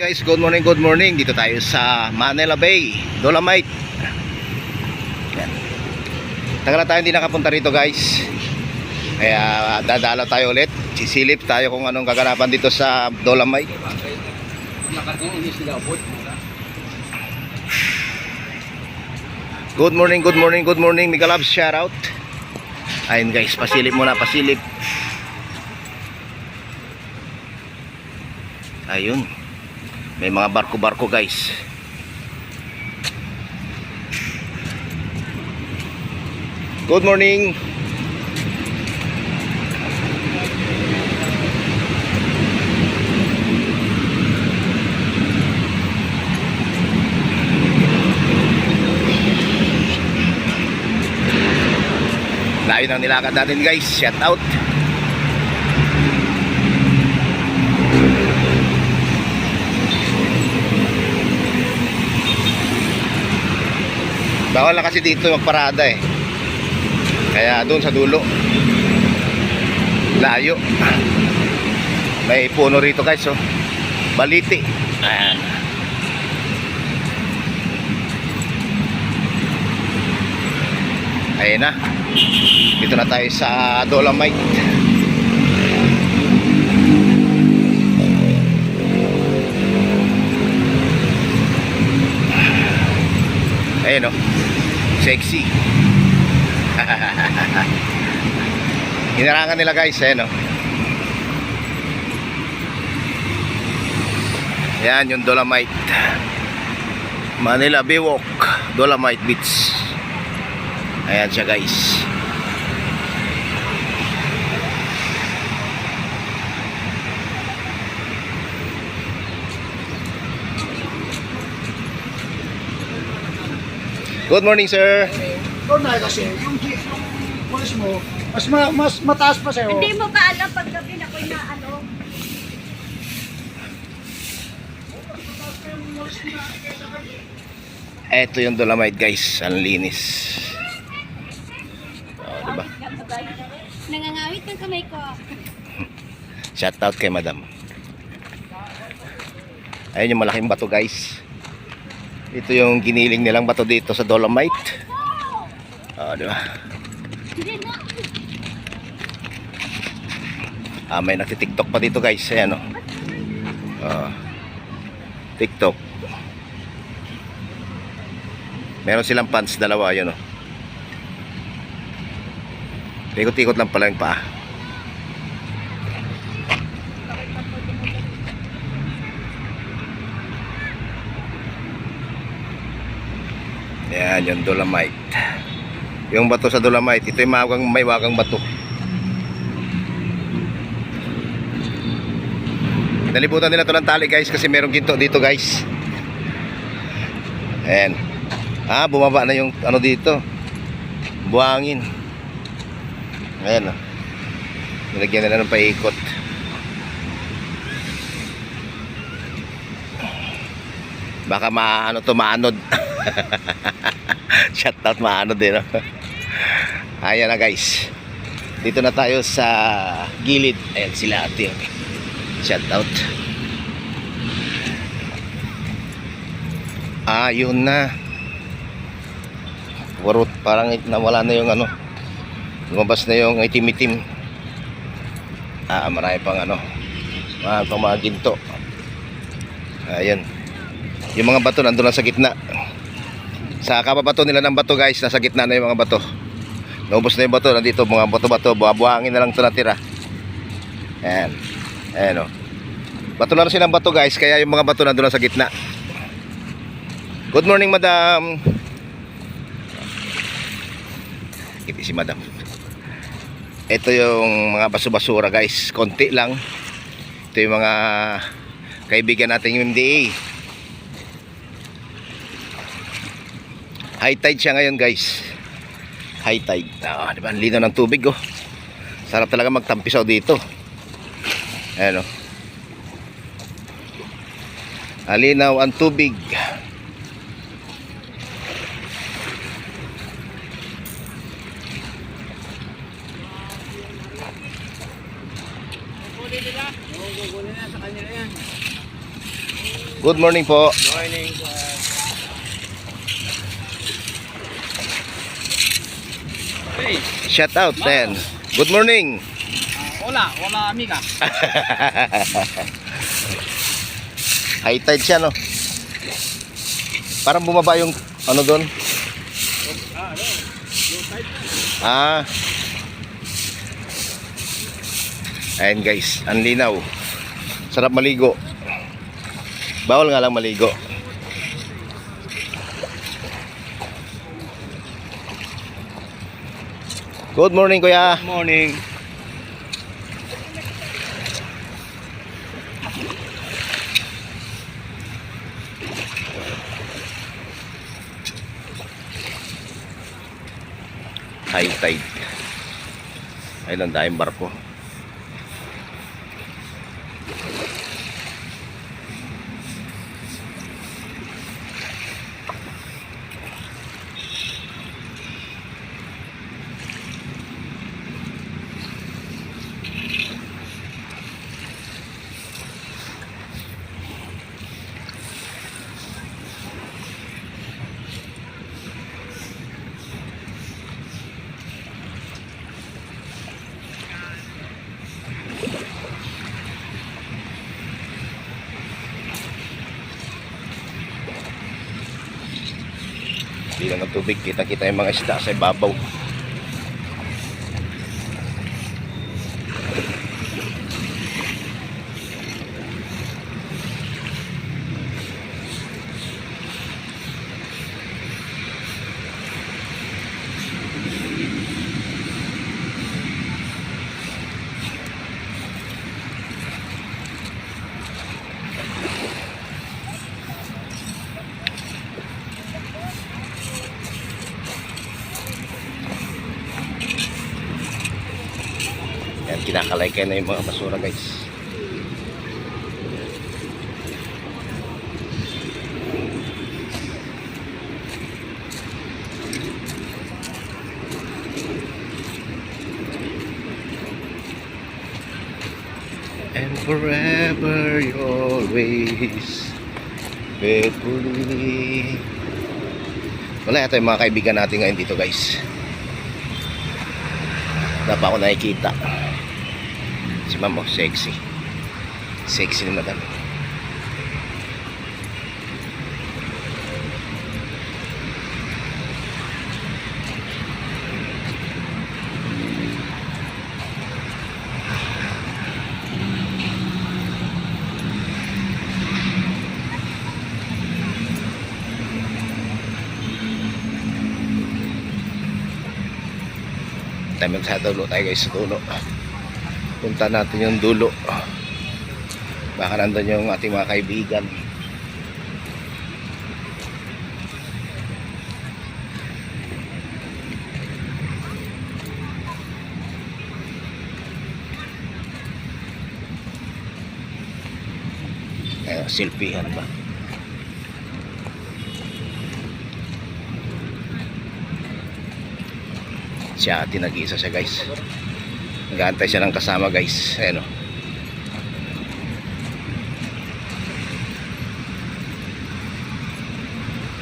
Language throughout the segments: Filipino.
Guys, good morning. Dito tayo sa Manila Bay, Dolomite. Yan. Tagal na tayo hindi nakapunta rito, guys. Kaya dadalaw tayo ulit. Sisilip tayo kung anong kaganapan dito sa Dolomite. Good morning. Mega Labs, shout out. Ayun guys, pasilip muna, pasilip. Ayun. May mga barko-barko guys. Good morning. Layo ng nilakad natin guys. Shout out. Bawal na kasi dito magparada eh. Kaya doon sa dulo. Layo. May puno rito guys oh. Baliti. Ayan. Ayan na. Dito na tayo sa Dolomite. Ayan oh. Sexy. Hinarangan nila guys, ayan o. Yan yung Dolomite. Manila Bay Walk, Dolomite Beach. Ayan siya guys. Good morning, sir. Doon na kasi, yung pulis mo, mas mataas pa sa'yo. Hindi mo ba alam paggabi na ako'y na ano? Eto yung Dolomite guys, ang linis. Diba? Nangangawit ng kamay ko. Shout out kay madam. Ayun yung malaking bato guys. Ito yung giniling nilang bato dito sa Dolomite. Diba? May nagtitiktok pa dito guys. Ayan o. TikTok. Meron silang pants, dalawa yun o. Ikot-ikot lang pala yung paa. Yan yung Dolomite. Yung bato sa Dolomite, ito yung may wagang bato. Nalibutan nila ito ng tali guys kasi merong ginto dito guys. Ayan. Bumaba na yung ano dito. Buhangin. Ayan o. Nilagyan nila ng paikot. Baka maanod. Shout out maanod din. Ayan na guys. Dito na tayo sa gilid. Ayan sila ate. Shout out. Yun na. Warot, parang nawala na yung ano. Lumabas na yung itim-itim. Marami pang ano. Mga ginto. Ayan. Yung mga bato nandun lang sa gitna. Sa kababato nila ng bato guys, nasa gitna na yung mga bato. Naubos na yung bato, nandito mga bato-bato, buha-buhangin na lang ito natira. Ayan. Ayan o. Bato lang silang bato guys, kaya yung mga bato nandun lang sa gitna. Good morning madam. Ito si madam. Ito yung mga baso-basura guys, konti lang. Ito yung mga kaibigan natin yung MDA. High tide siya ngayon guys. High tide. Diba? Ang linaw ng tubig oh. Sarap talaga magtampisaw dito. Ayan oh. Alinaw ang tubig. Kukunin nila sa kanila yan. Good morning po. Morning. Hey, Shout out then. Good morning. hola amiga. High tide siya, no? Parang bumaba yung ano doon. Ah. Ayan guys, ang linaw. Sarap maligo. Bawal nga lang maligo. Good morning, kuya. Morning. High tide. Ayun ang dahing barko. Hindi lang ng tubig, kita-kita yung mga isda sa ibabaw. Yan, kinakalaykay na yung mga basura guys. And forever you always faithfully. Wala yata yung mga kaibigan natin ngayon dito guys. Wala pa ako nakikita. Si ma'am, oh, sexy. Sexy ni madam. Tayo sa dulo tayo guys, sa dulo. Punta natin yung dulo. Baka nandun yung ating mga kaibigan. Ayun, silpihan ba? Siya atin nag-iisa siya guys. Nag-aantay siya ng kasama guys. Ayan o.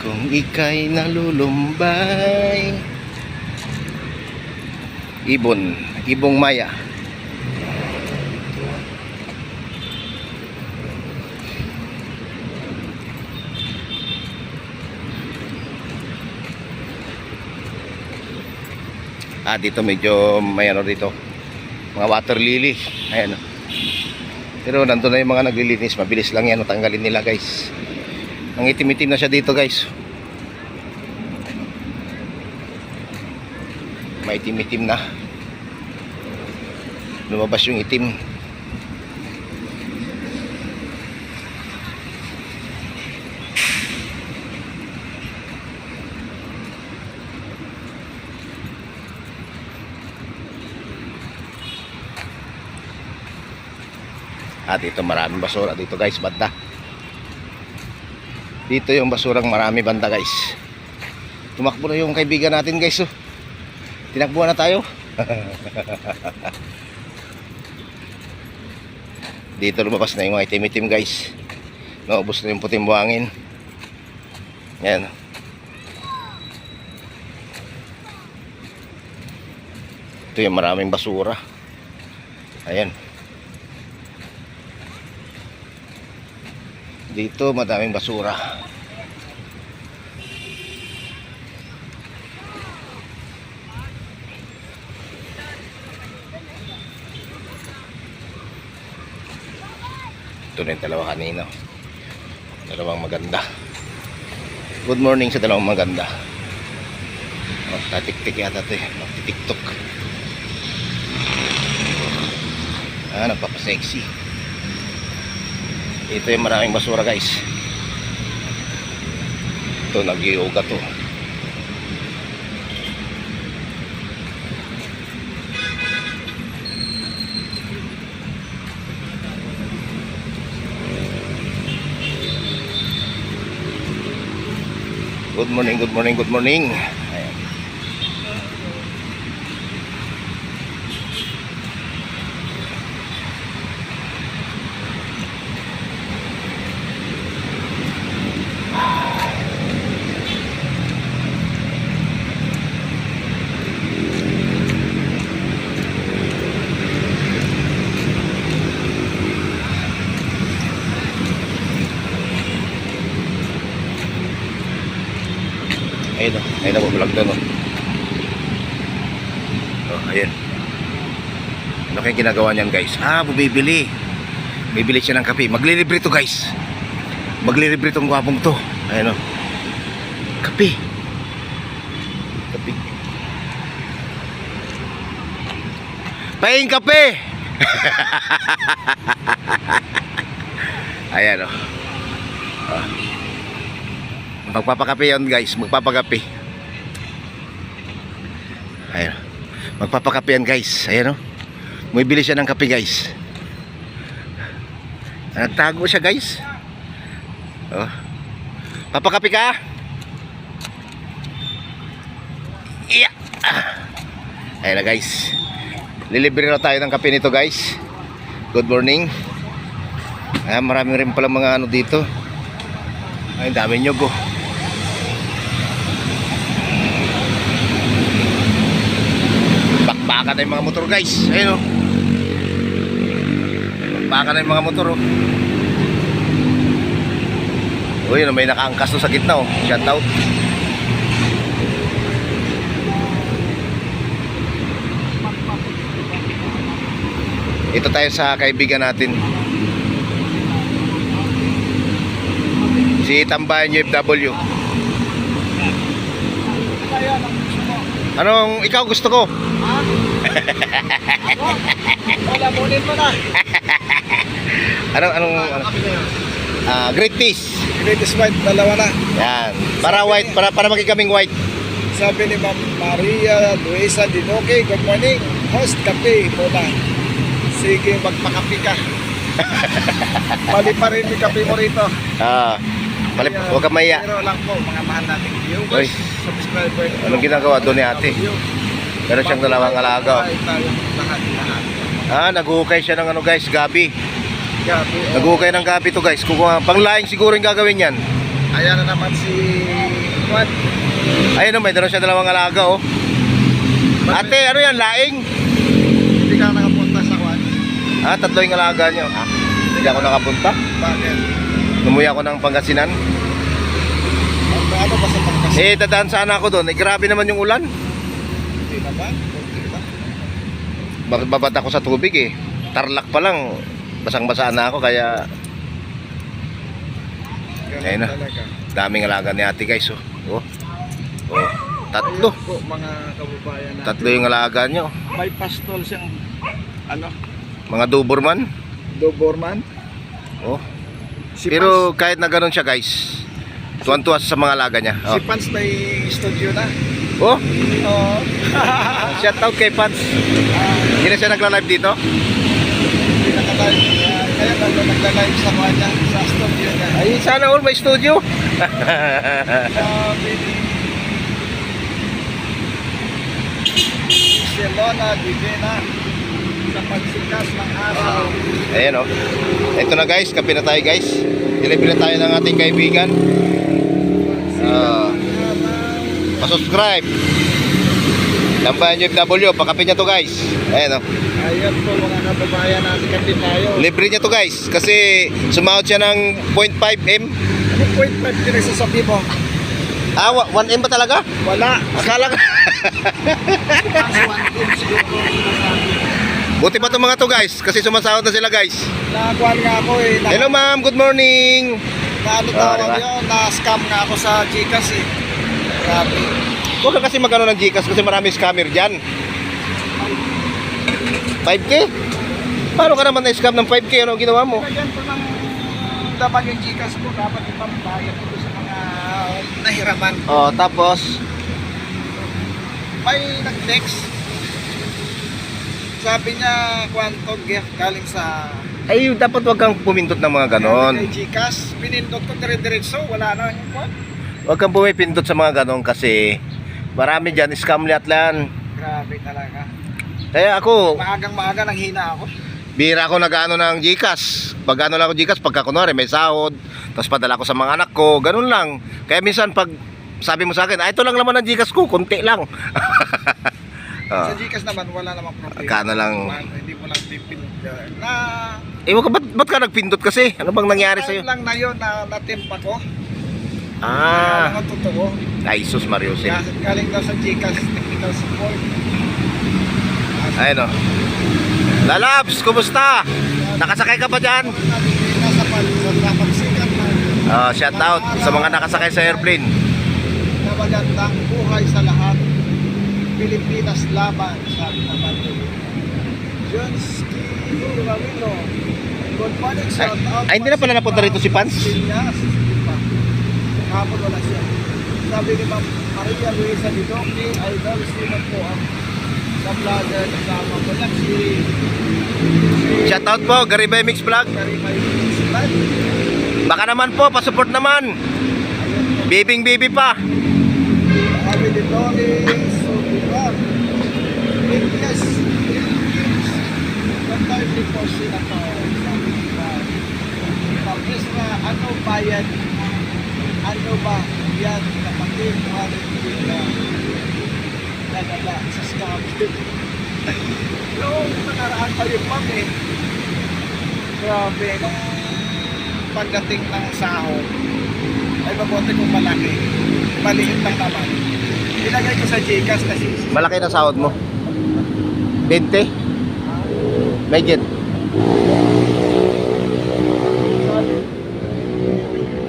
Kung ika'y nalulumbay. Ibong Maya. Dito medyo may ano dito, mga water lily. Ayan. Pero nandun na yung mga naglilinis. Mabilis lang yan, tanggalin nila guys. Ang itim-itim na siya dito guys. May itim-itim na. Lumabas yung itim. Dito maraming basura dito guys, banda. Dito yung basurang marami banda guys. Tumakbo na yung kaibigan natin guys. Oh. Tinakbuhan na tayo. Dito lumabas na yung mga itim-itim guys. Naubos na yung puting buhangin. Yan. Ito yung maraming basura. Ayan. Dito madaming basura. Ito na yung dalawa kanina. Dalawang maganda. Good morning sa dalawang maganda. Oh, tatik-tik yata ito eh. Magtitiktok. Ah, nagpapasexy. Ito yung maraming basura guys. Ito nag-yoga to. Good morning, good morning, good morning. Ayan. Ayun na po, vlog doon. Oh, ayun. Ano kayong ginagawa niyan guys? Ah, bumibili. Bibili siya ng kape. Maglilibre to guys. Maglilibre tong gwapong to. Ayun o. Kape. Kape. Pahing kape! Ayan o. Oh. Magpapakape yan guys, magpapakape. Ayun. Magpapakape yan guys. Ayan o. Bumibili siya ng kape guys. Nagtago siya guys. Oh. Papakape ka? Iya. Ayan na guys. Lilibre na tayo ng kape nito guys. Good morning. Ah, marami rin pala mga ano dito. Ay, dami nyog oh. Bakbakan na yung mga motor guys. Ayun oh. Bakbakan na yung mga motor oh. Oh, yun, may nakaangkas to sa gitna oh. Shout out. Ito tayo sa kaibigan natin. Si Tambayan UFW. Anong ikaw gusto ko? Wala, bunin mo na. Anong great taste. Greatest white, dalawa na. Yan. Para white, para magiging white. Sabi ni Ma'am Maria Luisa Dinoke, good morning. Host, kape muna. Sige, magpakape ka. Mali pa rin yung kape mo rito. Ah, huwag ka maya. Pero lang po, mga mahal nating Oy. viewers, subscriber. Anong ginagawa doon ni ate? Meron siyang dalawang alaga. Lahat. Ah, naghukay siya ng ano guys, gabi. Gabi. Naghukay ng gabi to guys. Kukuha, panglaing siguro yung gagawin yan. Ayan na naman si Juan. Ayun oh, may dalawa siya dalawang alaga oh. Ate, ano yan, laing? Hindi ka nakapunta sa Juan. Ah, tatlo yung alaga niyo. Ah, hindi ako nakapunta. Bakit? Lumuwi ako ng Pangasinan. Ano ba sa pagkas? Eh, dadaan sana ako doon. Eh, grabe naman yung ulan. Hindi naman. Okay ba? Bakit babad ako sa tubig eh. Tarlac pa lang. Basang-basa na ako kaya Ganun ayun na. talaga. daming alaga ni ate guys oh. Oh. Oh, tatlo. Ayun po, mga kababayan natin. Tatlo yung alaga nyo. May pastol siyang ano? Mga Doberman. Doberman. Oh. Si Pero kahit na ganun siya guys, tuwan-tuwa sa mga alaga niya. Pans, Oh. si Pans may studio na. Oh, Oo. shout out kay Pans. Hindi na siya nagla-live dito. Hindi nakalive. Kaya nagla-live sa kanya, sa studio niya. Ay, sana all may studio. Sabi ni Barcelona, Divina, sa pagsikas ng araw. Ayan oh. Ito na guys, kape na tayo guys. Delivery tayo ng ating kaibigan. Pa-subscribe. Lambayan nyo FW, pakapin niya to guys. Ayan o. Ayan po mga kababayan, nasa kape tayo. Libre niya to guys. Kasi sumahod siya ng 0.5M. Ano 0.5 pinagsasabi mo? 1M ba talaga? Wala. Akala ka. Buti pa itong mga to guys. Kasi sumasahod na sila guys. Nakakuha nga ako eh. Hello ma'am, good morning. Ano tawag yun? Na-scam nga ako sa Gcash eh. Grabe. Huwag ka kasi magano ng Gcash kasi marami scammer dyan. 5K? Paano ka naman na-scam ng 5K? Ano ang ginawa mo? Kaya po ng dapat yung Gcash ko, dapat ipambayad ko sa mga nahiraman. Oh, tapos May nag-text. Sabi niya, Quanto gift galing sa ay dapat wag kang pumindot ng mga ganon. kay Gcash. Pinindot ko dire-diretso, wala na yung kwan. Huwag kang pumipindot sa mga ganon kasi marami dyan, scam lahat lan. Grabe talaga. Kaya ako, Maagang-maaga nang hina ako. bira ako nag-ano ng Gcash. Pag ano lang ako Gcash, pagka kunwari may sahod, tapos padala ko sa mga anak ko, ganun lang. Kaya minsan pag sabi mo sa akin, ito lang naman ang Gcash ko, konti lang. Sa Gcash naman, wala namang problema. Kano lang. Hindi mo lang pipindot. Na, Ba't ka nagpindot kasi? Ano bang nangyari sa'yo? time lang na yun na natimpa ko. Ah, Ang totoo. ay sus Mario Sin. Galing daw sa Gcash technical support. Ayun o. Lalabs, kumusta? Nakasakay ka ba dyan? Nasa pagsikat na. Shout out sa mga nakasakay sa airplane. Na magandang buhay sa lahat. Pilipinas laban, sabi naman. Jonski Ramiro. Good morning, shout out. Ay, hindi na pala napunta rito si Pans? Kahapon wala siya. Sabi ni Ma'am Maria Luisa Didoki, idol, sino po ang sa vlogger kasama ko lang si Shout out po, Garibay Mix Vlog. Karimay Silan. Baka naman po, pasupport naman. Bibing bibi pa. Sabi ni Doki, Subiran. Yes, one time before sila ko, sabi ni Ma'am, Ma'am Isra, ano bayad? Ano ba yan kapatid mo na nadala sa scam? Noong nakaraan pa yung ma'am eh. Grabe, nung pagdating ng sahod, ay mabuti kong malaki. Maliit lang naman. Ilagay ko sa Gcash kasi Malaki na sahod mo. 20? Medyo.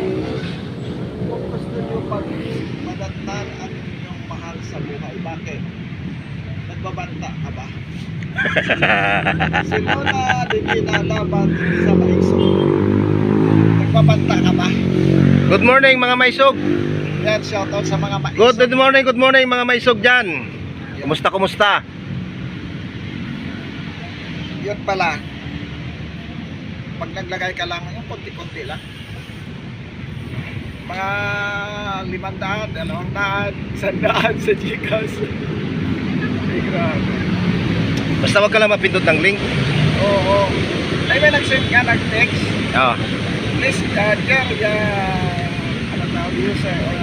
kung gusto nyo pag madatnan ang inyong mahal sa buhay. Bakit? Nagbabanta ka ba? Si Lola, di kinalaban sa maisog. Nagbabanta ka ba? Good morning mga maisog. Yan, shoutout sa mga maisog. Good morning mga maisog dyan. Kumusta? Yun pala. Pag naglagay ka lang, yung konti-konti lang. Mga 500, 100 sa Gcash. Ay, grabe. Basta wag ka lang mapindot ng link. Oo. Ay, may nag-send ka, nag-text. Oh. Please, ano tawag user or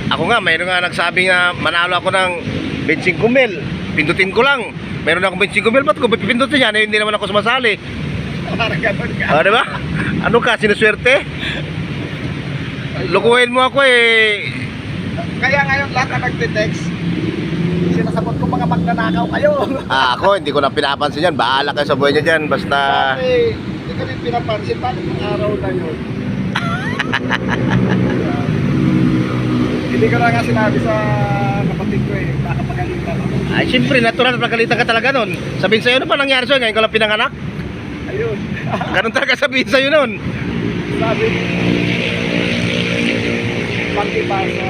Ako nga, mayroon nga nagsabi nga manalo ako ng 25 mil. Pindutin ko lang. Meron akong 25 mil, ba't ko pipindutin yan? Hindi naman ako sumasali. parang ganun ka. O, diba? Ano ka, sinuswerte? Lukuhin mo ako eh. Kaya ngayon lahat na nagte-text, sinasagot ko mga magnanakaw kayo. Ako, hindi ko na pinapansin yan. Bahala kayo sa buhay niya dyan. Basta... Kasi hindi ko rin pinapansin, bakit yung araw na yun? Hindi ko na nga sinabi sa kapatid ko eh, nakapagalitan ako. Ay, siyempre, natural na pagkalitan ka talaga nun. Sabihin sa'yo, ano pa nangyari sa'yo? Ngayon ko lang pinanganak? Ayun. Ganun talaga sabihin sa'yo nun. Sabi, pag-iba sa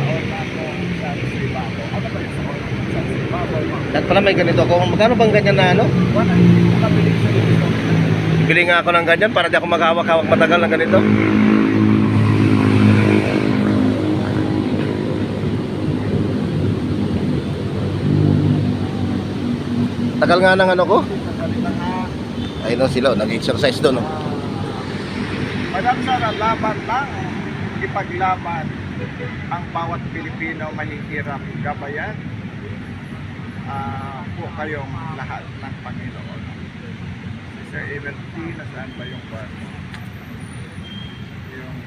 online ko, sabi sa iba ko, ano ba yung sa online? Sabi sa iba ko, At pala may ganito ako. Magkano bang ganyan na ano? wala, hindi ko nabilig sa dito. Bili nga ako ng ganyan para di ako maghawak-hawak matagal ng ganito. Tagal nga ng ano ko. Sabi na nga, Ayun o sila, nag-exercise doon. may Madam Sara, laban lang, ipaglaban ang bawat Pilipino mahihirap. Gabayan po kayong lahat ng Panginoon. Si Sir Everett, nasaan ba yung bar? Yung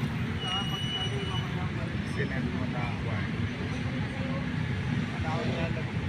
sinend mo na bar. Ano niya na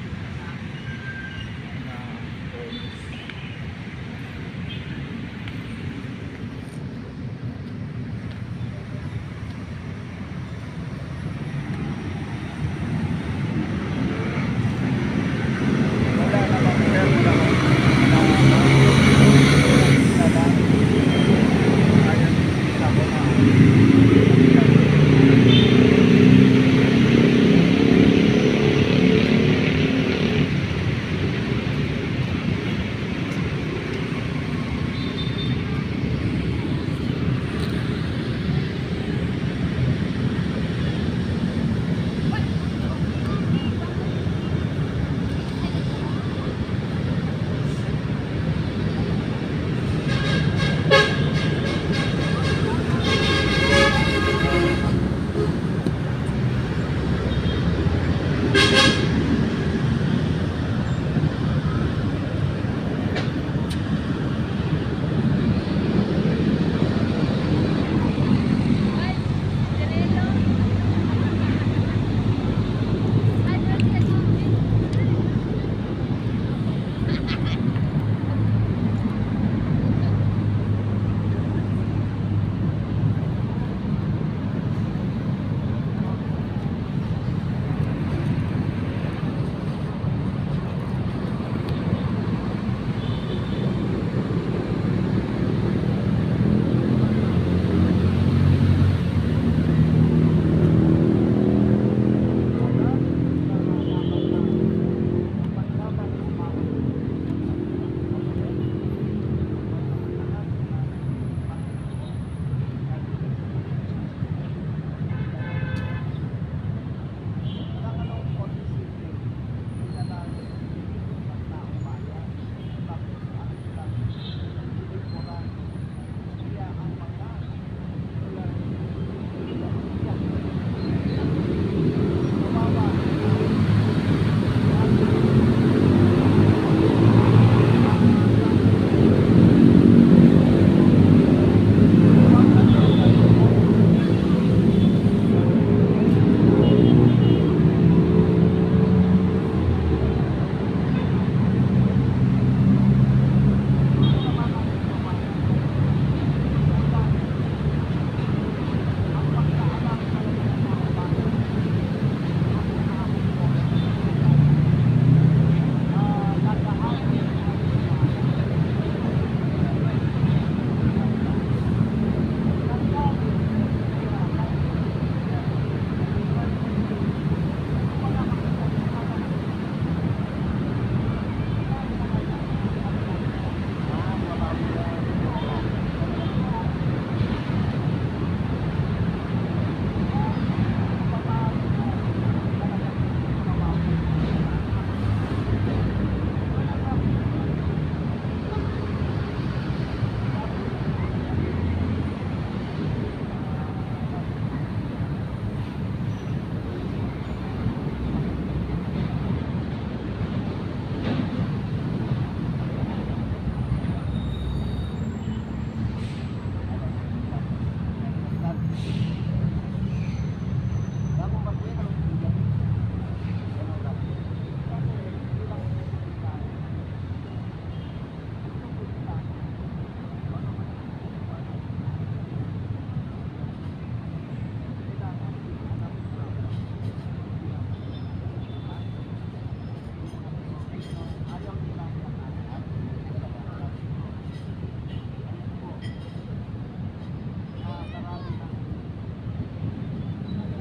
wala naman,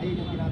pero wala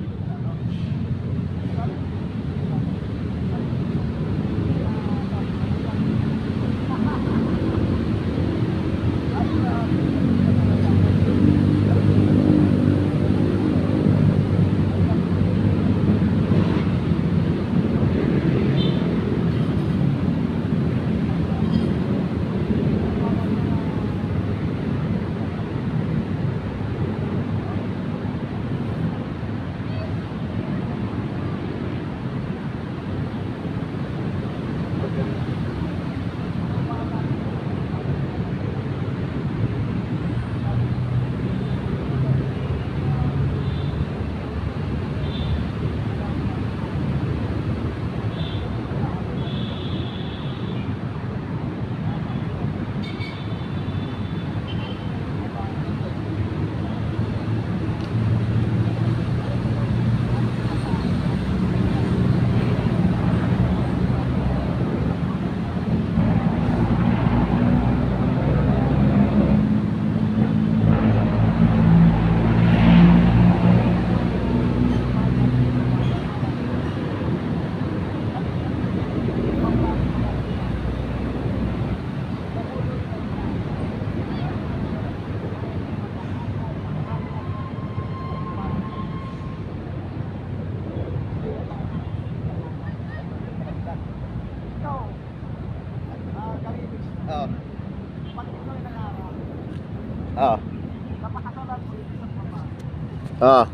Oo.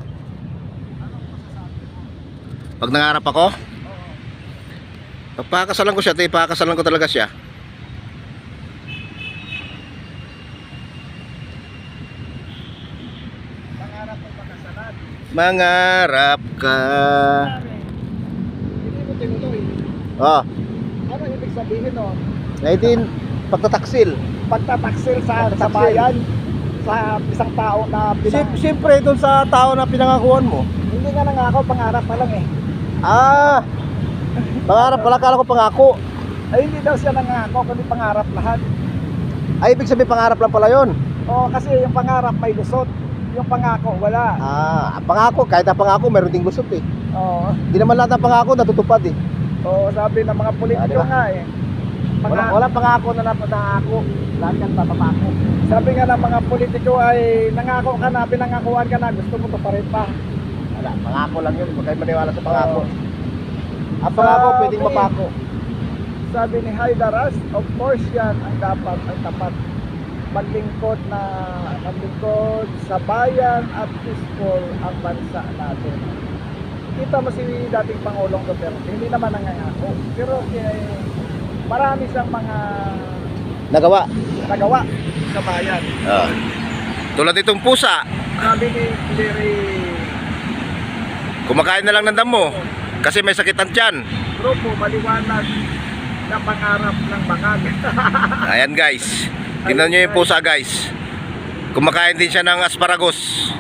Pag nangarap ako, pagpakasalan ko siya, ipakasalan ko talaga siya. Pangarap mo pakasalan. Mangarap ka. Hindi mo tinuloy. Oh, Ano ibig sabihin nun? 19 pagtataksil. Pagtataksil sa bayan, sa isang tao na Siyempre doon sa tao na pinangakuan mo. hindi nga nangako, pangarap pa lang eh. Ah. Pangarap pala, kala ko pangako. Ay hindi daw siya nangako, kundi pangarap lahat. Ay, ibig sabihin pangarap lang pala 'yon. Oo, kasi yung pangarap may lusot, yung pangako wala. Ah, pangako, kahit ang pangako meron ding gusot eh. Oo. Hindi naman lahat ng pangako natutupad eh. Oo, sabi ng mga politiko Diba? nga eh. Wala pangako na napangako. Lahat yan papapako. Sabi nga ng mga politiko ay nangako ka na, pinangakuan ka na, gusto mo to pa rin pa. Wala, pangako lang 'yun, huwag kayo maniwala sa pangako. Oo. Ang pangako Sabi- pwedeng mapako. Sabi ni Haydaras, of course yan ang dapat, ang tapat. Maglingkod sa bayan at peaceful ang bansa natin. Kita mo si dating Pangulong Duterte, hindi naman nangangako. Pero marami siyang mga Nagawa. nagawa sa bayan. Ah. Tulad itong pusa, Sabi ni Larry kumakain na lang ng damo kasi may sakitan tiyan. Grupo, maliwanag na pangarap ng bangal. Ayan guys. Tingnan nyo yung pusa guys. Kumakain din siya ng asparagus.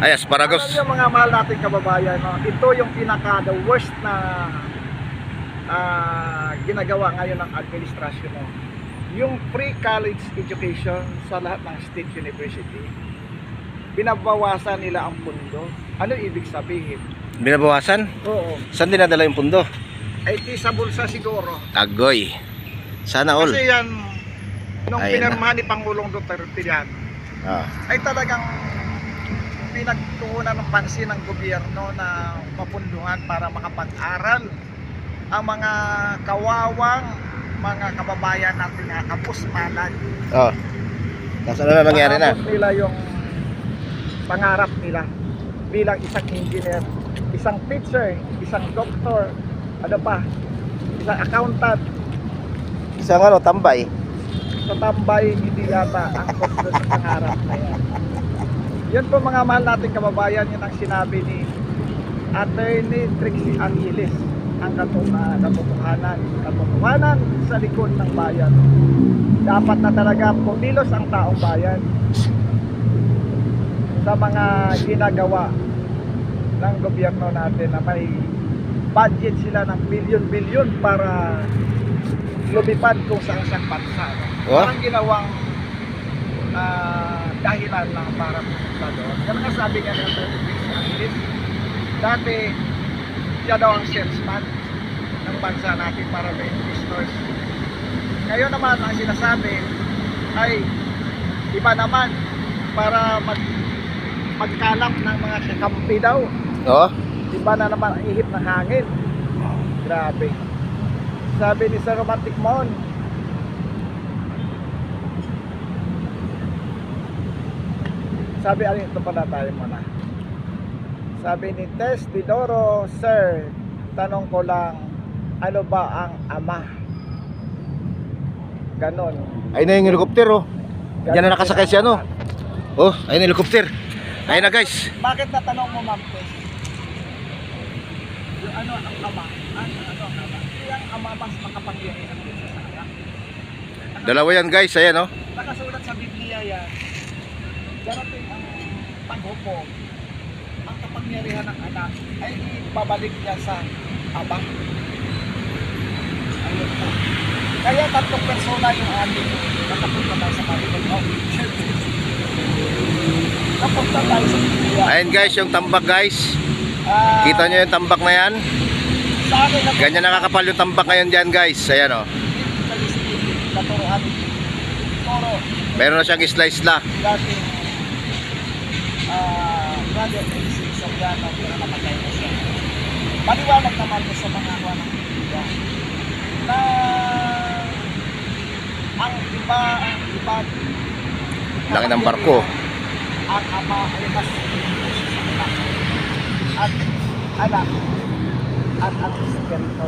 Ay, asparagus. Alam niyo mga mahal nating kababayan, no? Ito yung the worst na ginagawa ngayon ng administrasyon. No? Yung pre-college education sa lahat ng state university, binabawasan nila ang pundo. Ano ibig sabihin? Binabawasan? Oo. Saan dinadala yung pundo? Ay di sa bulsa siguro. Agoy. Sana all. Kasi yan, nung Ayan na. pinirmahan ni Pangulong Duterte yan, Ah. ay talagang pinagtuunan ng pansin ng gobyerno na mapunduhan para makapag-aral ang mga kawawang mga kababayan natin na kapos palad. Oh. Nasaan na nangyari na? Maabot nila yung pangarap nila bilang isang engineer, isang teacher, isang doktor, ano pa, isang accountant. Isang ano, tambay. Sa tambay, hindi yata angkop doon sa pangarap na yan. Yun po mga mahal nating kababayan, yun ang sinabi ni Attorney Trixie Angeles, ang katotohanan sa likod ng bayan. Dapat na talaga pumilos ang taong bayan sa mga ginagawa ng gobyerno natin na may budget sila ng bilyon-bilyon para lumipad kung saan bansa. Oh? Parang ginawang dahilan lang para pumunta doon. Yan ang sabi nga ng Angeles. Dati, siya daw ang salesman ng bansa natin para may investors. Ngayon naman, ang sinasabi ay iba naman para magkalap ng mga kakampi daw. Oh? Iba na naman ang ihip ng hangin. Grabe. Sabi ni Sir Romantic Mon, sabi, alin ito pala tayo muna. Sabi ni Tess Didoro, Sir, tanong ko lang, ano ba ang ama? Ganon. Ayun na yung helicopter oh. Diyan na nakasakay si ano. Oh, ayun yung helicopter. Ayun na guys. Bakit natanong mo, Ma'am Tess? Yung ano ang ama? Ano ang ama? Yung ama mas makapangyarihan sa anak. Dalawa yan guys, ayan oh. Nakasulat sa Biblia yan. Darating ang paghukom. Ang kapangyarihan ng anak ay ibabalik niya sa ama. Ayun po. Kaya tatlong persona yung ating nakapunta tayo sa Bible. Napunta tayo sa Biblia. Ayun guys, yung tambak guys. Ah, Kita nyo yung tambak na yan? sa akin na Ganyan nakakapal yung tambak ngayon dyan guys. Ayan oh. naturoan. Toro. Meron na siyang isla-isla. Dating brother and sister Sobrano pero namatay na siya. Maliwanag naman ko sa mga kuha ng Biblia na ang iba Laki ng barko. ang ama ay mas at anak at ang espiritu.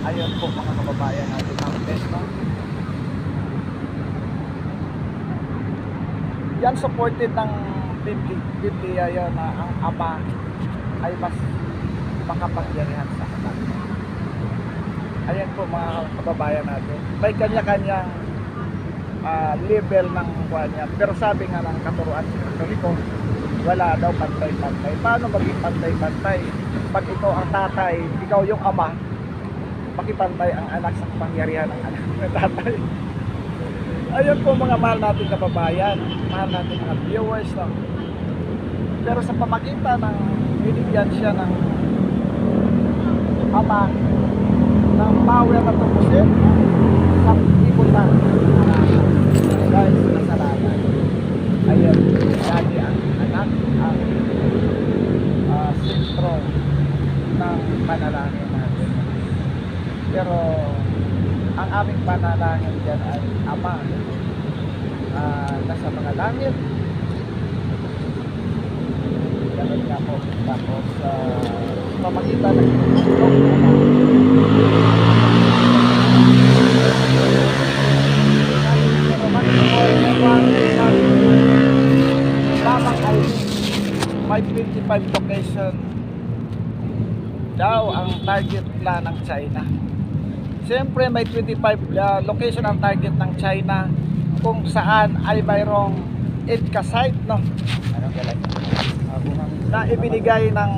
Ayun po mga kababayan natin ang best, no? Yan supported ng Biblia yan na ang Ama ay mas makapangyarihan sa anak. Ayan po mga kababayan natin. May kanya-kanyang level ng kanya. Pero sabi nga ng katuruan sa Katoliko, wala daw pantay-pantay. Paano maging pantay-pantay? Pag ikaw ang tatay, ikaw yung ama, makipantay ang anak sa kapangyarihan ng anak ng tatay. Ayun po mga mahal nating kababayan, mahal nating mga viewers, no? Pero sa pamagitan ng binigyan siya ng ama ng power na tubusin sa ibutan dahil sa kasalanan. Ayun, lagi ang anak ang sentro ng panalangin natin. Pero ang aming panalangin dyan ay Ama nasa mga langit. Ganun nga po. Tapos pamagitan ng tulong lamang ay may 25 location daw ang target plan ng China. Siyempre may 25 location ang target ng China kung saan ay mayroong EDCA site, no? Na ibinigay ng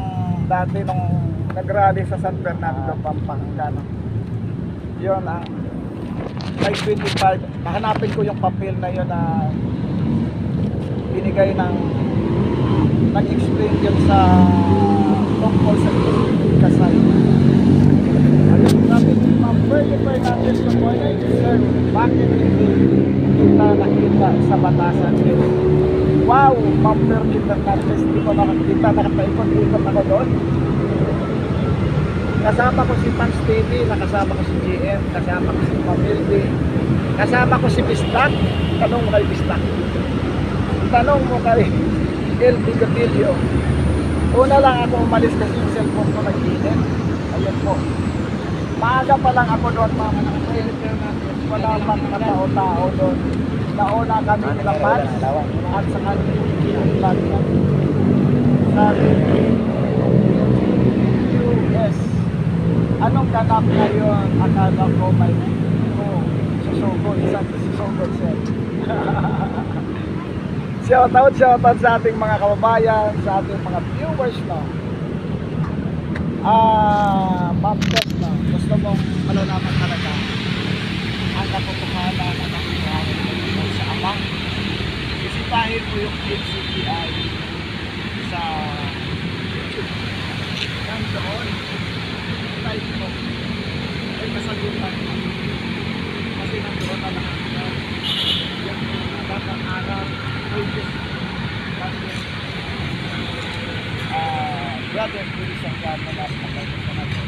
dati nung nag-rally sa San Fernando, Pampanga, no? Yun ang may 25. Hanapin ko yung papel na yun na binigay ng nag-explain yun sa tungkol sa EDCA site. Ayun, sabi ni Ma'am Fergie Fernandez ng morning, sir, bakit hindi kita nakita sa batasan din? Wow, Ma'am Fergie Fernandez, di ko nakakita, nakataikot-ikot ako doon. Kasama ko si Pans TV, nakasama ko si GM, kasama ko si Mamildi, kasama ko si Bistak. Tanong mo kay Bistak. Tanong mo kay LB Gatilio. Una lang ako umalis kasi yung cellphone ko nag-init. Ayun po. Maaga pa lang ako doon, mga naka-trailer natin. Wala pang katao-tao doon. Nauna kami nila Pans at sa kanilang vlog na. Sabi, US. Anong ganap ngayon? Akala ko may susugod. Isang susugod siya. Shoutout sa ating mga kababayan, sa ating mga viewers, no? Ma'am Tess, no? Gusto mong malalaman talaga ang katotohanan at ang katotohanan sa Ama. Bisitahin mo yung KCTI sa YouTube. Nandoon, type mo. Ay kasagutan mo. Kasi nandoon na lang yan. Yan yung batang araw. Brother, please ang gano'n na pagkakita natin.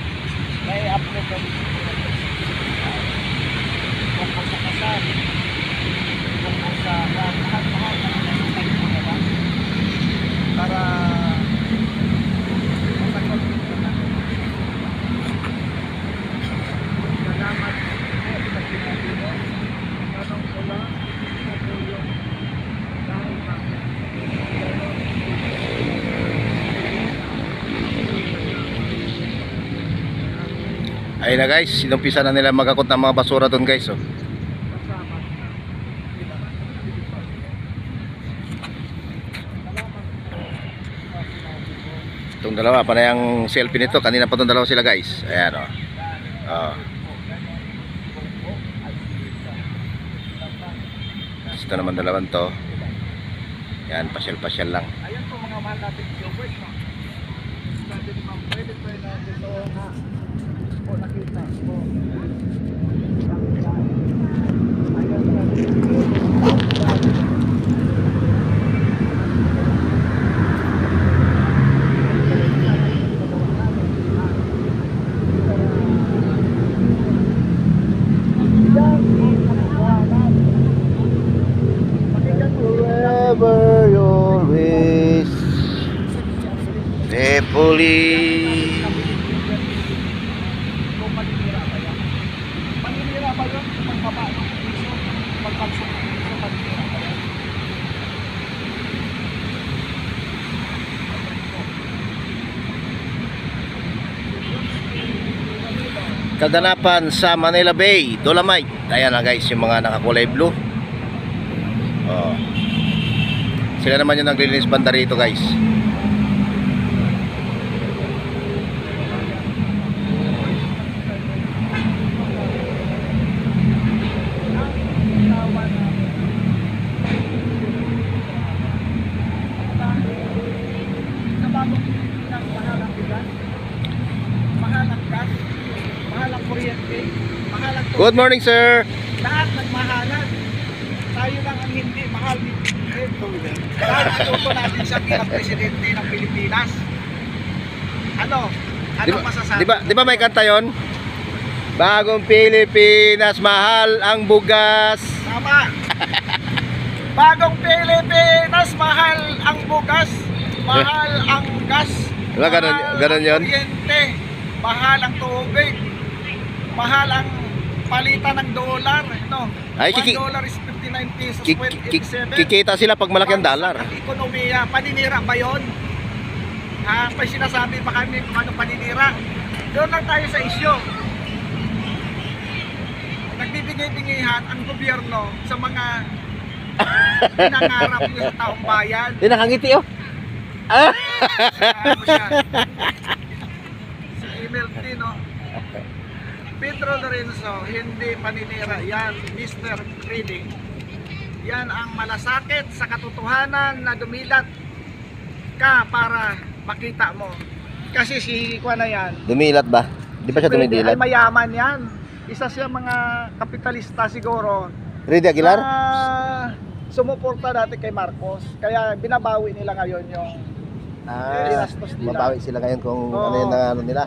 May upload kami tungkol sa kasal, tungkol sa lahat-lahat na natin mo na lang para masagot ko natin. Salamat po sa pinagino. Tanong ko lang sa tulong dahil bakit Ayun na guys, inumpisa na nila magakot ng mga basura doon guys, oh. Itong dalawa, pa na yung selfie nito. Kanina pa itong dalawa sila guys. Ayan, oh. Ito naman dalawan to. Yan, pasyal-pasyal lang. Ayan po mga mahal natin viewers, no? Sabi ni Ma'am Freddy Fernandez, oo nga. Po nakita po. Ayan Forever always. Carefully. Kung paninira ba yan? Paninira ba yun? Pagbaba ng piso? Pagpagsok ng piso, paninira ba yan? Kaganapan sa Manila Bay, Dolomite. Ayan na guys, yung mga nakakulay blue. Oh. Sila naman yung naglilinis banda rito guys. Sa bagong Pilipinas, mahal ang bigas, mahal ang gas, mahal ang kuryente, mahal ang tubig. Good morning sir. Lahat nagmahalan. Tayo lang ang hindi mahal ni Dahil natuto natin siya bilang presidente ng Pilipinas. Ano? Anong masasabi? Di ba may kanta yon? Bagong Pilipinas, mahal ang bugas. Tama. Bagong Pilipinas, mahal ang bugas, mahal ang gas, Diba ganun- mahal ganun ang yun? kuryente, mahal ang tubig, mahal ang palitan ng dolar. No? Ay, $1 is 59 pesos, Kikita sila pag malaki ang dollar. Ang ekonomiya, paninira ba yun? Ha? May sinasabi pa kami kung ano paninira. Doon lang tayo sa isyo. Nagbibigay-bingihan ang gobyerno sa mga pinangarap nyo sa taong bayan. Di nakangiti oh. Ano siya? Si email din, no? Pedro Lorenzo, hindi paninira. Yan, Mr. Reading. Yan ang malasakit sa katotohanan na dumilat ka para makita mo. Kasi si Kuya na yan, Dumilat ba? Di ba siya pwede, dumidilat? ay mayaman yan. Isa siya mga kapitalista siguro. Rudy Aguilar? Sumuporta dati kay Marcos. Kaya binabawi nila ngayon yung ginastos nila. Mabawi sila ngayon kung Oo. ano yung ano nila.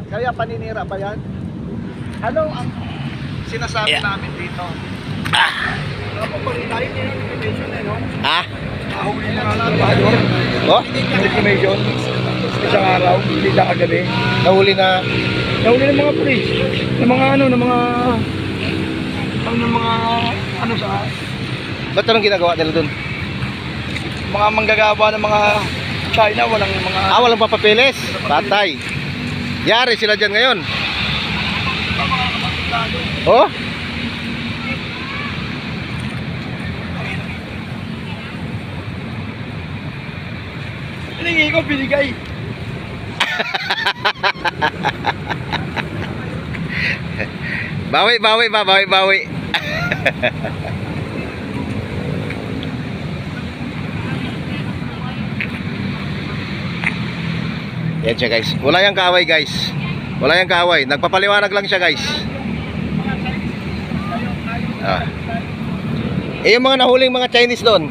Kaya paninira ba yan? Ano ang sinasabi namin dito? Ako pa rin tayo yung information eh, no? Ah? Ahuli na nga lang. Oh? Information. Isang araw, hindi lang kagabi. Nahuli na. Nahuli ng mga police. Ng mga ano sa Ba't anong ginagawa nila dun? mga manggagawa ng mga China, walang mga Walang papapilis. Patay. Yari sila dyan ngayon. Oh? hiningi ko, binigay. Bawi. Yan siya guys. Wala yang kaaway guys. Wala yang kaaway. Nagpapaliwanag lang siya guys. Ah. Yung mga nahuling mga Chinese doon.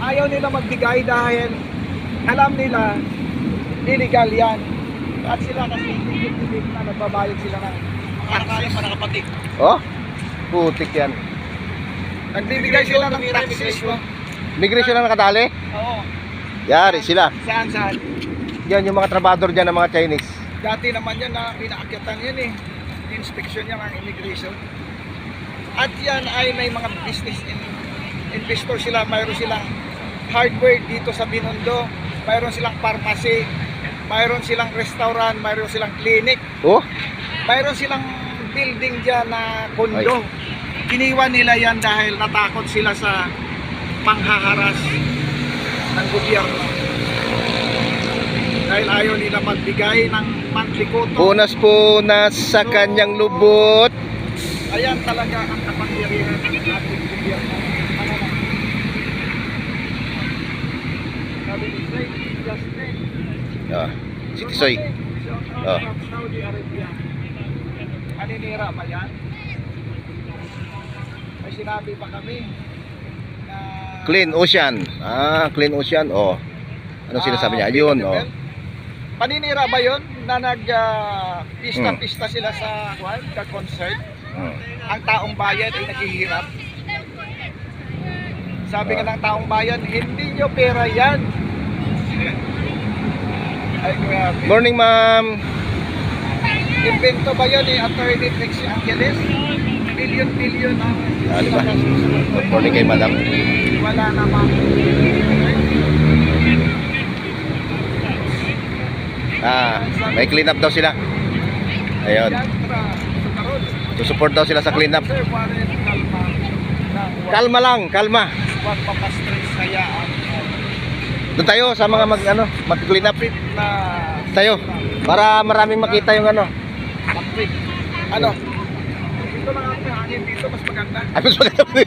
Ayaw nila magbigay dahil alam nila illegal yan. At sila kasi hindi na nagbabayad sila ng para kapatid. Oh? Putik yan. Nagbibigay sila ng taxes. No? Migration na nakadali? Oo. Yari sila. Saan? Yan yung mga trabador dyan ng mga Chinese. Dati naman yan na pinaakyatan yan eh. Inspection yan ang immigration. At yan ay may mga business investor sila. Mayroon silang hardware dito sa Binondo. Mayroon silang pharmacy. Mayroon silang restaurant. Mayroon silang clinic. Oh? Mayroon silang building dyan na kondo. Iniwan nila yan dahil natakot sila sa panghaharas ng gobyerno. Dahil ayaw nila magbigay ng monthly quota. Punas-punas sa kanyang lubot. Ayan talaga ang kapangyarihan ng ating gobyerno. Ano na? Sabi ni Slade, just Slade. Ah, si Tisoy. Oh. Saudi Arabia. Paninira ba yan? May sinabi pa kami na Clean Ocean. Clean Ocean. Oh. Anong sinasabi niya? Ayun, oh. Paninira ba yun na nag-pista-pista sila sa concert? Ang taong bayan ay naghihirap. Sabi nga ng taong bayan, hindi nyo pera yan. Ay, grabe. Morning, ma'am. Invento ba yun ni Attorney Trixie Angeles? Billion ang Ah, di ba? Good morning kay madam. wala naman. May clean up daw sila. Ayun. Susupport daw sila sa clean up. Sir, Warren, kalma. Kalma lang, kalma. Huwag papastress, hayaan. Doon tayo sa mga mag-clean up. Kapit na Tayo. Para maraming makita yung ano. kapit. Ano? Dito lang ang hangin dito, mas maganda. Ay, mas maganda.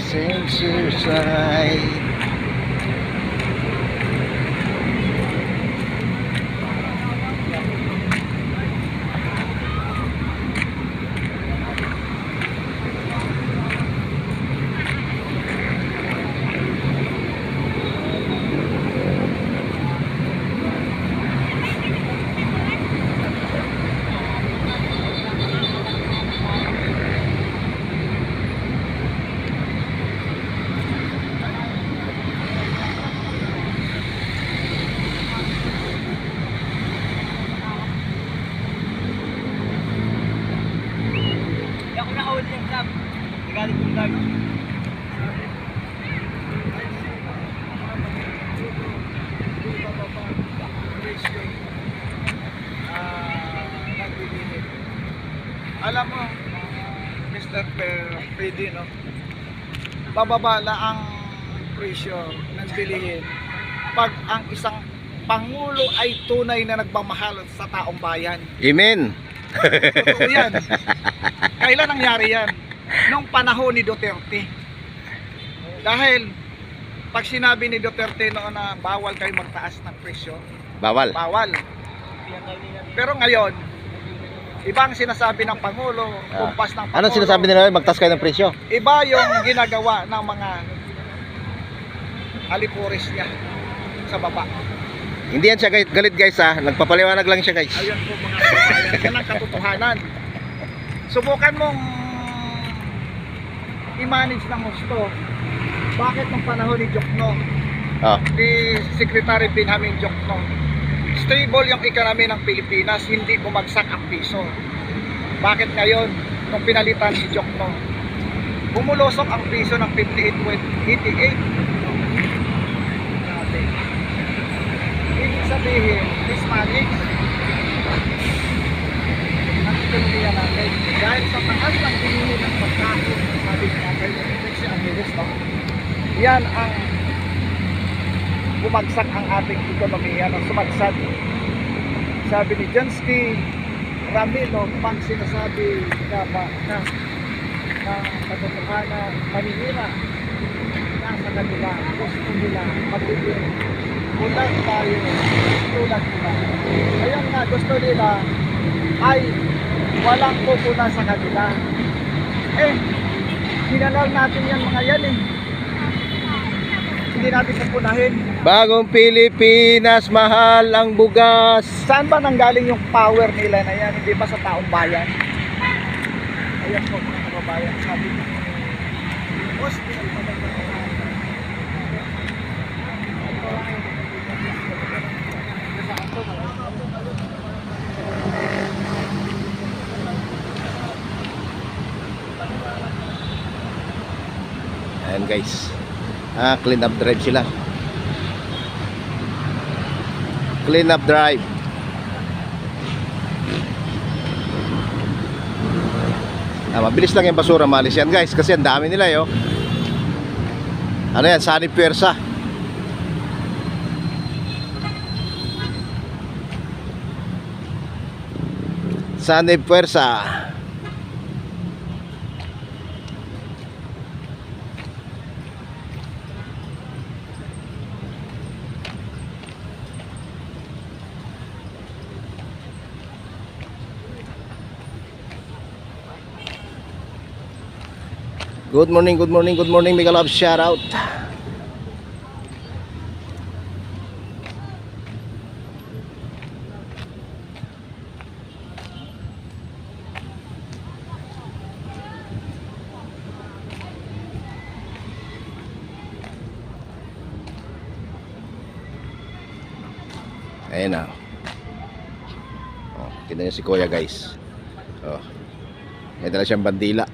Sensor side. Hindi ako na-hold yung club. Nagalit yung club. Alam mo, Mr. Pwede, no? Bababa na ang presyo ng bilihin pag ang isang pangulo ay tunay na nagmamahal sa taong bayan. Amen. Totoo yan. Kailan nangyari yan? Nung panahon ni Duterte. Dahil pag sinabi ni Duterte noon na bawal kayo magtaas ng presyo, Bawal. bawal. Pero ngayon, ibang sinasabi ng Pangulo, kumpas ng Pangulo. Anong sinasabi nila? Magtas kayo ng presyo. Iba yung ginagawa ng mga alipuris niya sa baba. Hindi yan siya galit guys ha. Nagpapaliwanag lang siya guys. Ayun po mga kababayan, yan ang katotohanan. Subukan mong i-manage ng gusto. Bakit nung panahon ni Jokno, Oh. ni Secretary Benjamin Jokno, stable yung economy ng Pilipinas, hindi bumagsak ang piso. Bakit ngayon, nung pinalitan si Jokno, bumulusok ang piso ng 58.88? Grabe. Ibig sabihin, mismanage ang ekonomiya natin. Dahil sa taas ng bilihin ng pagkain, sabi ni Atty. Trixie Angeles, no? Yan ang bumagsak ang ating ekonomiya, no? Sumagsad. Sabi ni Jansky Ramilo, pag sinasabi na katotohanan, paninira nasa kanila, gusto nila magiging ulat tayo, tulad nila. Ayun nga, gusto nila ay walang pupuna sa kanila. Hinanal natin yan mga yan Hindi natin pupunahin. Bagong Pilipinas, mahal ang bugas. Saan ba nanggaling yung power nila na yan? Hindi ba sa taong bayan? Ayan po mga kababayan, sabi ni Hospital Ayan guys. Clean up drive sila. Clean up drive. Mabilis lang yung basura malis yan guys kasi ang dami nila yo. Ano yan? Sunny Puwersa. Sunny Puwersa. Good morning, good morning, good morning. Mega Love shout out. Ayan na. Oh, kita niyo si Kuya guys. Oh. May dala siyang bandila.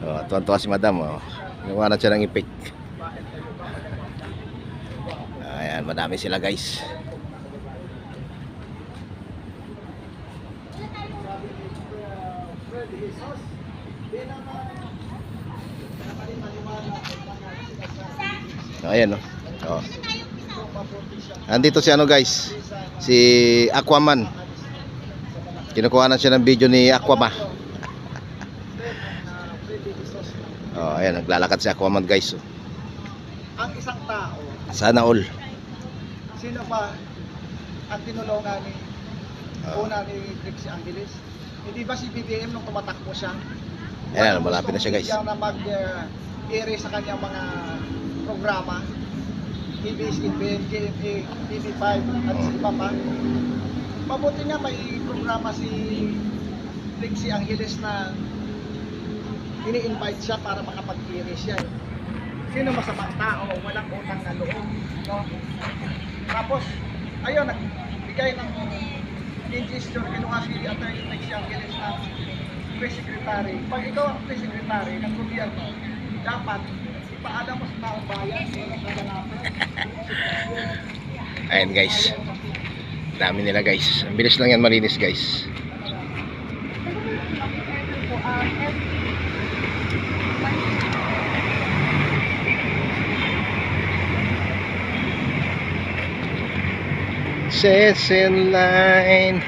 Oh, tuwan-tuwa si Madam. Oh. Nakuha na siya ng ipik. Ayan, madami sila guys. Oh, ayan, oh. Oh. Andito si ano guys, si Aquaman. Kinukuha na siya ng video ni Aquaman. Oh, ayan, naglalakad si Aquaman guys. Oh. Ang isang tao, Sana all. sino ba ang tinulungan ni Oh. una ni Trixie Angeles? Hindi ba si BBM nung tumatakbo siya? Ayan, malapit na siya guys. Siya na mag-ere sa kanyang mga programa. ABS-CBN, GMA, TV5 at Oh. iba pa. Mabuti nga may programa si Trixie Angeles na ini-invite siya para makapag-ere siya. Sino masamang tao, walang utang na loob, no? Tapos, ayun, nagbigay ng gesture, kinuha si Attorney Trixie Angeles na press secretary. Pag ikaw ang press secretary ng gobyerno, dapat ipaalam mo sa taong bayan, walang kaganapan. Ayan guys. Dami nila guys. Ang bilis lang yan malinis guys. Says in line.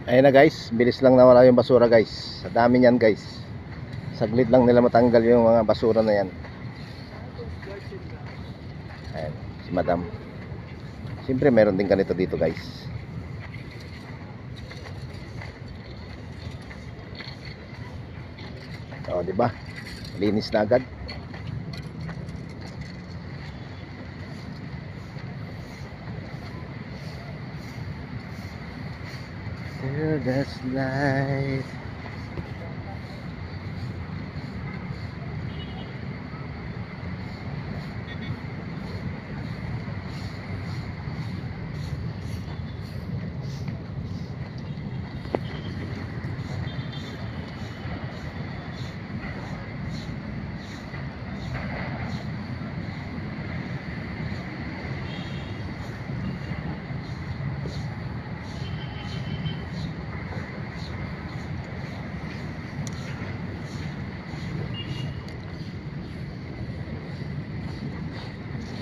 Ayun na guys, bilis lang nawala yung basura guys. Sa dami niyan guys. Saglit lang nila matanggal yung mga basura na yan. Ayan, si madam. Siyempre meron din ganito dito guys. O, di ba? Linis na agad. Paradise light.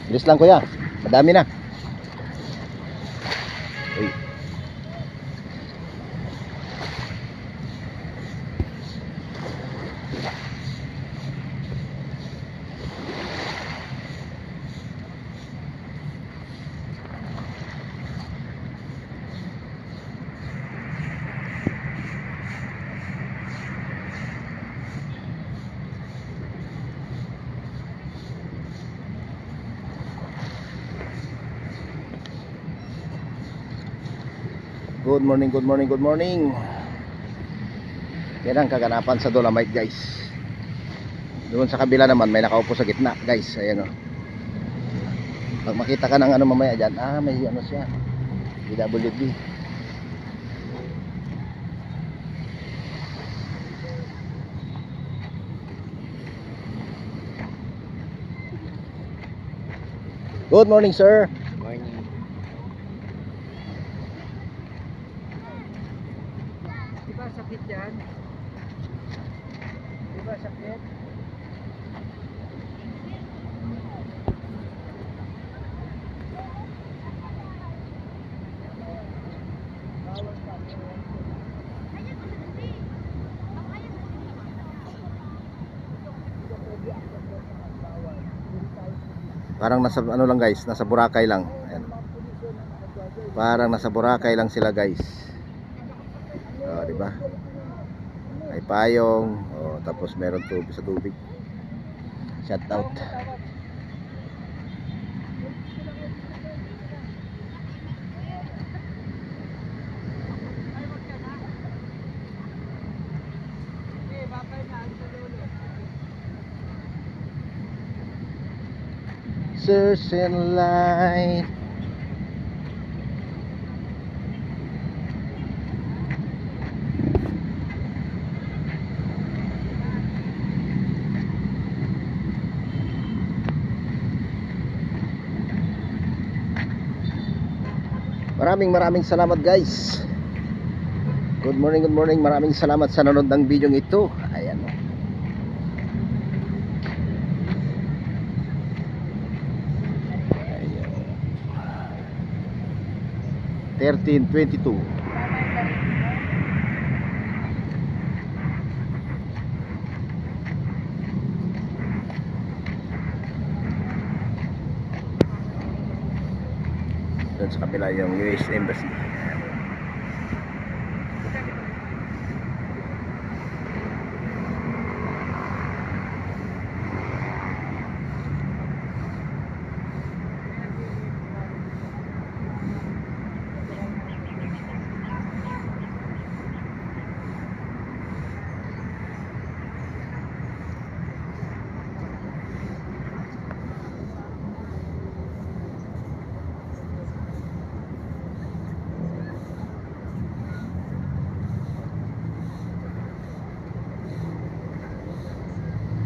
Bilis lang kuya, madami na. Uy. Good morning, good morning, good morning. Yan ang kaganapan sa Dolomite guys. Doon sa kabila naman may nakaupo sa gitna guys. Ayan o. Pag makita ka ng ano mamaya dyan, may ano siya, DWD. Good morning sir. Morning. Diba sakit yan? Diba sakit? Parang nasa ano lang guys, nasa Boracay lang. Ayan. Parang nasa Boracay lang sila guys. Oh, di ba? May payong, oh, tapos meron tubig sa tubig. Shout out. Search and light. Maraming salamat guys. Good morning, good morning. Maraming salamat sa nanonood ng video ito. Ayan o. Ayan. 13:22. Doon sa kabila yung US Embassy.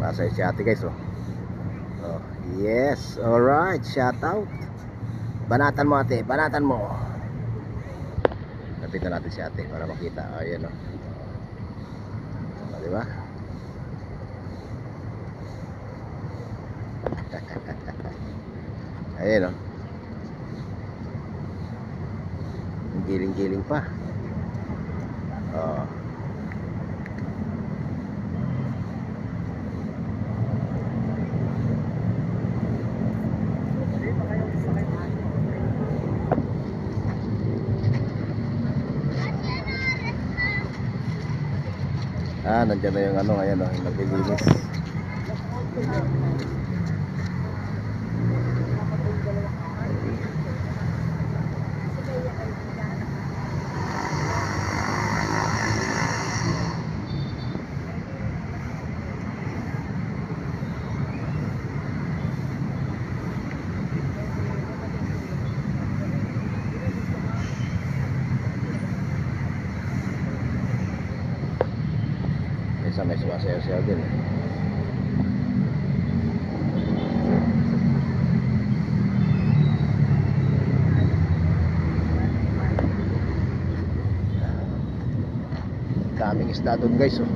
Masay si ate guys oh. Oh, yes, alright, shout out. Banatan mo ate, banatan mo. Lapitan natin si ate para makita. Ayan oh. Oh, di ba? Ayan oh. Giling-giling pa. nandiyan na yung ano, ayan oh, yung naglilinis. Isa may sumasayaw-sayaw din eh. Daming isda doon guys oh.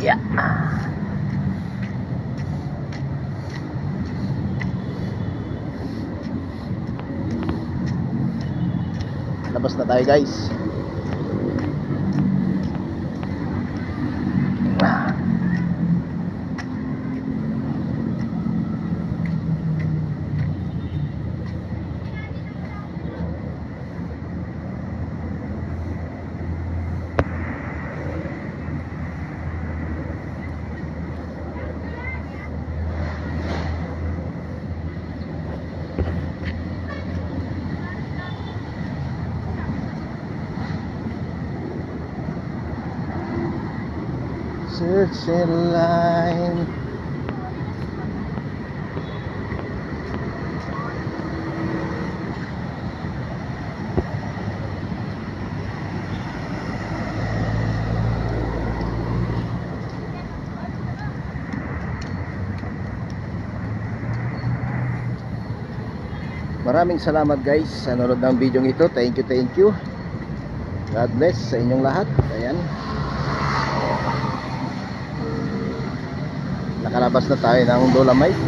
Yeah. Labas na tayo guys. Searching line. Maraming salamat guys sa nanonood ng video ito. Thank you. God bless sa inyong lahat. Ayan. Nakalabas na tayo ng Dolomite.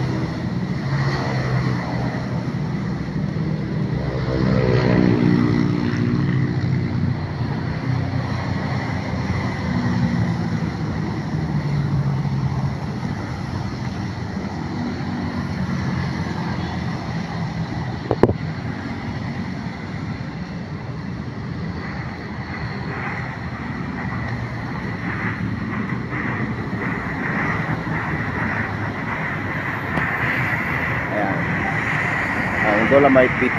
Dolomite Beach.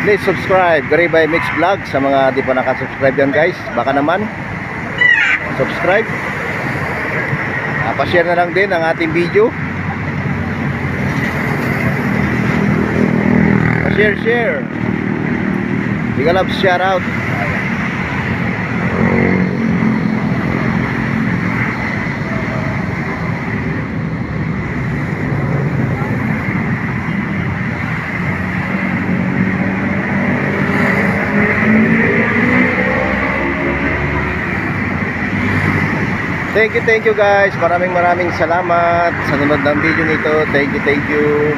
Please subscribe Garibay Mix Vlog. Sa mga di pa nakasubscribe yan guys, baka naman subscribe. Pa-share na lang din ang ating video. Pa-share. Big love, shout out. Thank you guys. Maraming salamat sa nanonood ng video nito. Thank you.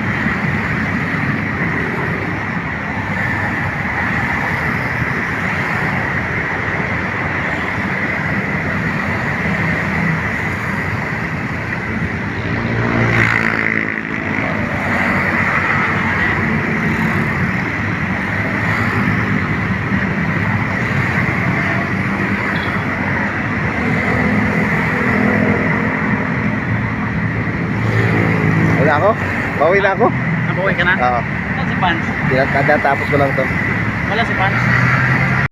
Bawi na ako. Nabuhay ka na? Oo. Wala si Pans. Tapos ko lang to. Wala si Pans.